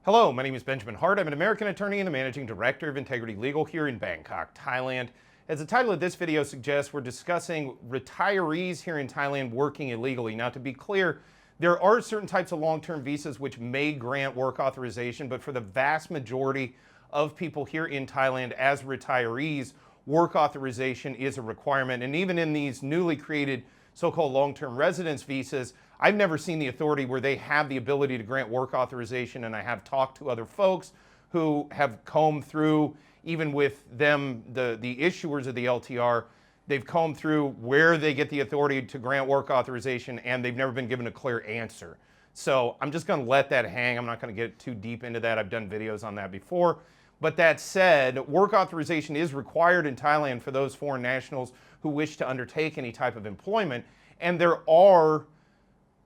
Hello, my name is Benjamin Hart. I'm an American attorney and the Managing Director of Integrity Legal here in Bangkok, Thailand. As the title of this video suggests, we're discussing retirees here in Thailand working illegally. Now, to be clear, there are certain types of long-term visas which may grant work authorization, but for the vast majority of people here in Thailand as retirees, work authorization is a requirement. And even in these newly created so-called long-term residence visas, I've never seen the authority where they have the ability to grant work authorization, and I have talked to other folks who have combed through, even with them, the issuers of the LTR, they've combed through where they get the authority to grant work authorization, and they've never been given a clear answer. So I'm just going to let that hang. I'm not going to get too deep into that. I've done videos on that before. But that said, work authorization is required in Thailand for those foreign nationals who wish to undertake any type of employment, and there are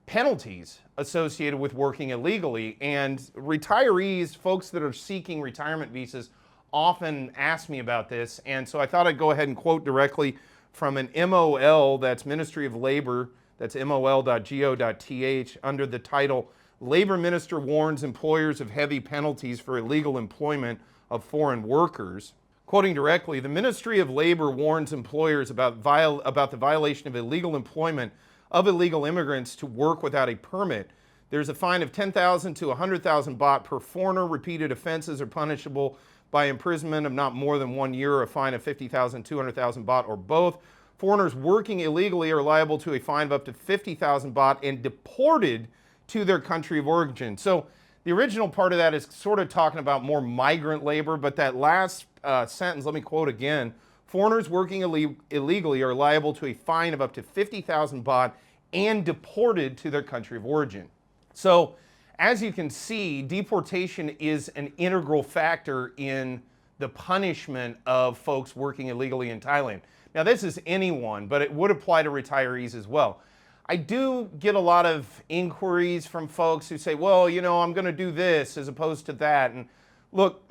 penalties associated with working illegally. And retirees, folks that are seeking retirement visas, often ask me about this. And so I thought I'd go ahead and quote directly from an MOL, that's Ministry of Labor, that's mol.go.th, under the title, Labor Minister Warns Employers of Heavy Penalties for Illegal Employment of Foreign Workers. Quoting directly, the Ministry of Labor warns employers about the violation of illegal employment of illegal immigrants to work without a permit. There's a fine of 10,000 to 100,000 baht per foreigner. Repeated offenses are punishable by imprisonment of not more than 1 year, or a fine of 50,000, 200,000 baht, or both. Foreigners working illegally are liable to a fine of up to 50,000 baht and deported to their country of origin. So the original part of that is sort of talking about more migrant labor, but that last sentence, let me quote again. Foreigners working illegally are liable to a fine of up to 50,000 baht and deported to their country of origin. So, as you can see, deportation is an integral factor in the punishment of folks working illegally in Thailand. Now, this is anyone, but it would apply to retirees as well. I do get a lot of inquiries from folks who say, well, you know, I'm going to do this as opposed to that. And look,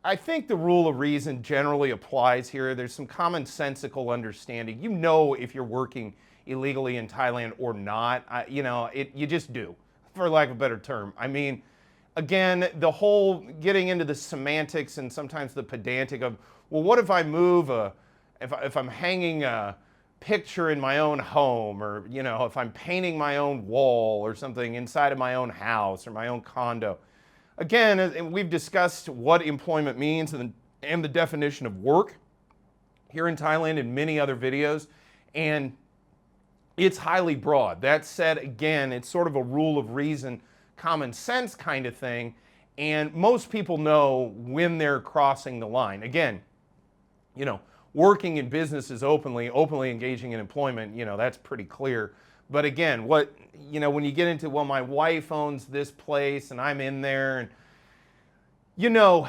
I think the rule of reason generally applies here. There's some commonsensical understanding. You know if you're working illegally in Thailand or not. You just do, for lack of a better term. I mean, again, the whole getting into the semantics and sometimes the pedantic of, well, what if I move if I'm hanging a picture in my own home, or, you know, if I'm painting my own wall or something inside of my own house or my own condo. Again, we've discussed what employment means and the definition of work here in Thailand in many other videos, and it's highly broad. That said, again, it's sort of a rule of reason, common sense kind of thing, and most people know when they're crossing the line. Again, you know, working in businesses openly engaging in employment, you know, that's pretty clear. But again, when you get into, well, my wife owns this place and I'm in there, and you know,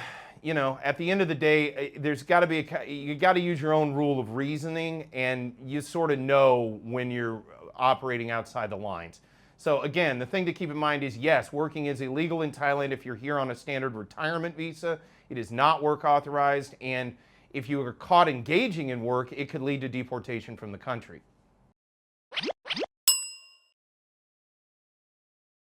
at the end of the day, there's got to be you got to use your own rule of reasoning, and you sort of know when you're operating outside the lines. So again, the thing to keep in mind is, yes, working is illegal in Thailand if you're here on a standard retirement visa. It is not work authorized, and if you are caught engaging in work, it could lead to deportation from the country.